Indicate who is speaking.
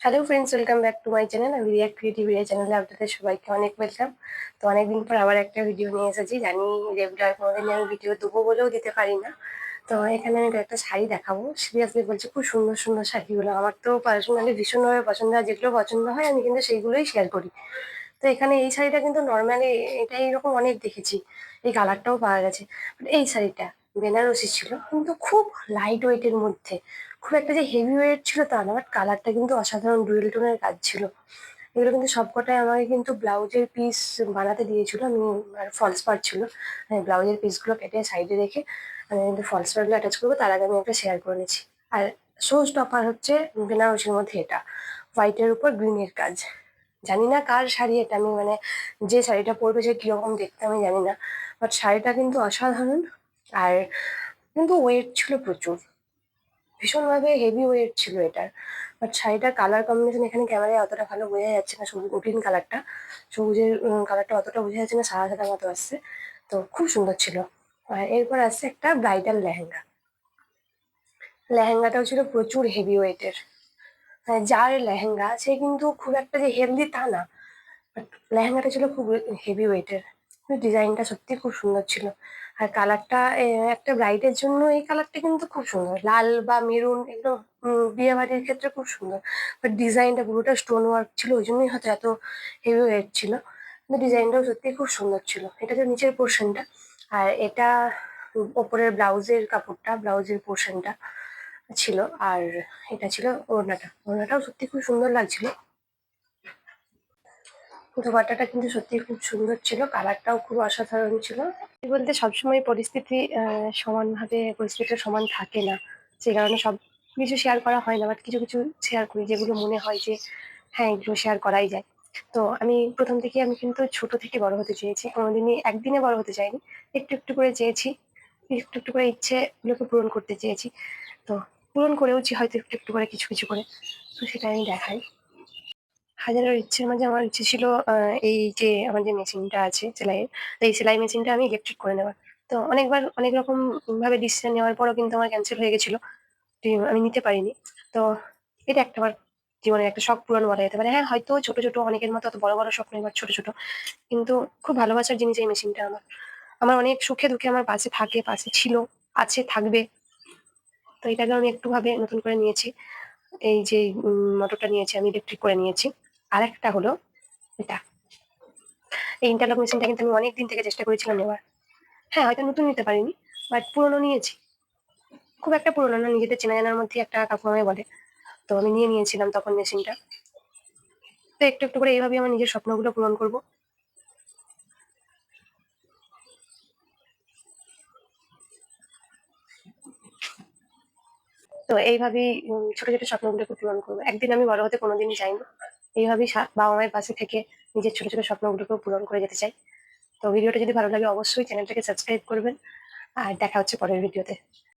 Speaker 1: Hello friends, welcome back to my channel. আমি Riya creative Riya চ্যানেলে আপনাদের সবাইকে অনেক ওয়েলকাম। তো অনেকদিন পর আবার একটা ভিডিও নিয়ে এসেছি। জানি রেগুলার কোনোদিন আমি ভিডিও দেবো বলেও দিতে পারি না। তো এখানে আমি একটা শাড়ি দেখাবো। সিরিয়াসলি বলছি, খুব সুন্দর সুন্দর শাড়িগুলো আমার তো পার্সোনালি ভীষণভাবে পছন্দ হয়। যেগুলো পছন্দ হয় আমি কিন্তু সেইগুলোই শেয়ার করি। তো এখানে এই শাড়িটা কিন্তু নর্মালি এটা এইরকম অনেক দেখেছি, এই কালারটাও পাওয়া গেছে। বাট এই শাড়িটা বেনারসি ছিল, কিন্তু খুব লাইট ওয়েটের মধ্যে। খুব একটা যে হেভি ওয়েট ছিল তা না, বাট কালারটা কিন্তু অসাধারণ ডুয়েল টোনের কাজ ছিল। এগুলো কিন্তু সবকটাই আমাকে কিন্তু ব্লাউজের পিস বানাতে দিয়েছিল। আমি আর ফলস পার্ট ছিল, আমি ব্লাউজের পিসগুলো কেটে সাইডে রেখে আমি কিন্তু ফলস পার্টগুলো অ্যাটাচ করবো, তার আগে আমি একটা শেয়ার করে নিচ্ছি। আর শো স্টপার হচ্ছে বেনারসির মধ্যে এটা, হোয়াইটের উপর গ্রিনের কাজ। জানি না কার শাড়ি এটা, আমি মানে যে শাড়িটা পরবে সে কিরকম দেখতে আমি জানি না, বাট শাড়িটা কিন্তু অসাধারণ। আর কিন্তু ওয়েট ছিল প্রচুর, ভীষণভাবে হেভি ওয়েট ছিল এটার। বাট শাড়িটার কালার কম্বিনেশন এখানে ক্যামেরায় অতটা ভালো বোঝা যাচ্ছে না, সবুজ গ্রিন কালারটা, সবুজের কালারটা অতটা বোঝা যাচ্ছে না, সাদা সাদা মতো আসছে। তো খুব সুন্দর ছিল। আর এরপর আসছে একটা ব্রাইডাল লেহেঙ্গা। লেহেঙ্গাটাও ছিল প্রচুর হেভি ওয়েটের। হ্যাঁ, যার লেহেঙ্গা সে কিন্তু খুব একটা যে হেলদি তা না, বাট লেহেঙ্গাটা ছিল খুব হেভি ওয়েটের। ডিজাইনটা সত্যি খুব সুন্দর ছিল। আর কালারটা একটা ব্রাইডের জন্য এই কালারটা কিন্তু খুব সুন্দর, লাল বা মেরুন এগুলো বিয়ে বাড়ির ক্ষেত্রে খুব সুন্দর। বাট ডিজাইনটা পুরোটা স্টোন ওয়ার্ক ছিল, ওই জন্যই হয়তো এত হেভি ওয়েট ছিল। কিন্তু ডিজাইনটাও সত্যি খুব সুন্দর ছিল। এটা যে নিচের পোর্শনটা, আর এটা ওপরের ব্লাউজের কাপড়টা, ব্লাউজের পোর্শনটা ছিল। আর এটা ছিল ওড়নাটা, ওড়নাটাও সত্যি খুব সুন্দর লাগছিল। দোপাট্টাটা কিন্তু সত্যিই খুব সুন্দর ছিল, কালারটাও খুব অসাধারণ ছিল। কি বলতে, সবসময় পরিস্থিতি সমানভাবে পরিস্থিতিটা সমান থাকে না, সেই কারণে সব কিছু শেয়ার করা হয় না। বাট কিছু কিছু শেয়ার করি যেগুলো মনে হয় যে হ্যাঁ, এগুলো শেয়ার করাই যায়। তো আমি প্রথম থেকে আমি কিন্তু ছোট থেকে বড় হতে চেয়েছি, কোনোদিনই একদিনে বড় হতে চাইনি। একটু একটু করে চেয়েছি, একটু একটু করে ইচ্ছেগুলোকে পূরণ করতে চেয়েছি। তো পূরণ করেওছি হয়তো একটু একটু করে, কিছু কিছু করে। তো সেটা আমি দেখাই। হাজারো ইচ্ছের মাঝে আমার ইচ্ছে ছিল এই যে আমার যে মেশিনটা আছে সেলাইয়ের, তো এই সেলাই মেশিনটা আমি ইলেকট্রিক করে নেওয়ার। তো অনেকবার অনেক রকম ভাবে ডিসিশন নেওয়ার পরও কিন্তু আমার ক্যান্সেল হয়ে গেছিল। আমি নিতে পারিনি। তো এটা একটা আমার জীবনের একটা শখ পূরণ বলা যেতে পারে। হ্যাঁ, হয়তো ছোট ছোট অনেকের মতো অত বড় বড় স্বপ্ন এবার ছোট ছোট, কিন্তু খুব ভালোবাসার জিনিস এই মেশিনটা আমার। আমার অনেক সুখে দুঃখে আমার পাশে থাকে, পাশে ছিল, আছে, থাকবে। তো এটাকে আমি একটু ভাবে নতুন করে নিয়েছি। এই যে মোটরটা নিয়েছি আমি ইলেকট্রিক করে নিয়েছি। আরেকটা হলো এটা, এই ইন্টারলক মেশিনটা কিন্তু আমি অনেকদিন থেকে চেষ্টা করেছিলাম নেওয়ার। হ্যাঁ, হয়তো নতুন নিতে পারিনি, বাট পুরোনো নিয়েছি। খুব একটা পুরোনো না, নিজেদের চেনা জানার মধ্যে একটা কাকু আমায় বলে। তো আমি নিয়ে নিয়েছিলাম তখন মেশিনটা। তো একটু একটু করে এইভাবেই আমার নিজের স্বপ্নগুলো পূরণ করবো। তো এইভাবেই ছোট ছোট স্বপ্নগুলোকে পূরণ করবো। একদিন আমি বড় হতে কোনোদিনই চাইনি। এইভাবেই বাবা মায়ের পাশে থেকে নিজের ছোট ছোট স্বপ্নগুলোকেও পূরণ করে যেতে চাই। তো ভিডিওটা যদি ভালো লাগে অবশ্যই চ্যানেলটাকে সাবস্ক্রাইব করবেন। আর দেখা হচ্ছে পরের ভিডিওতে।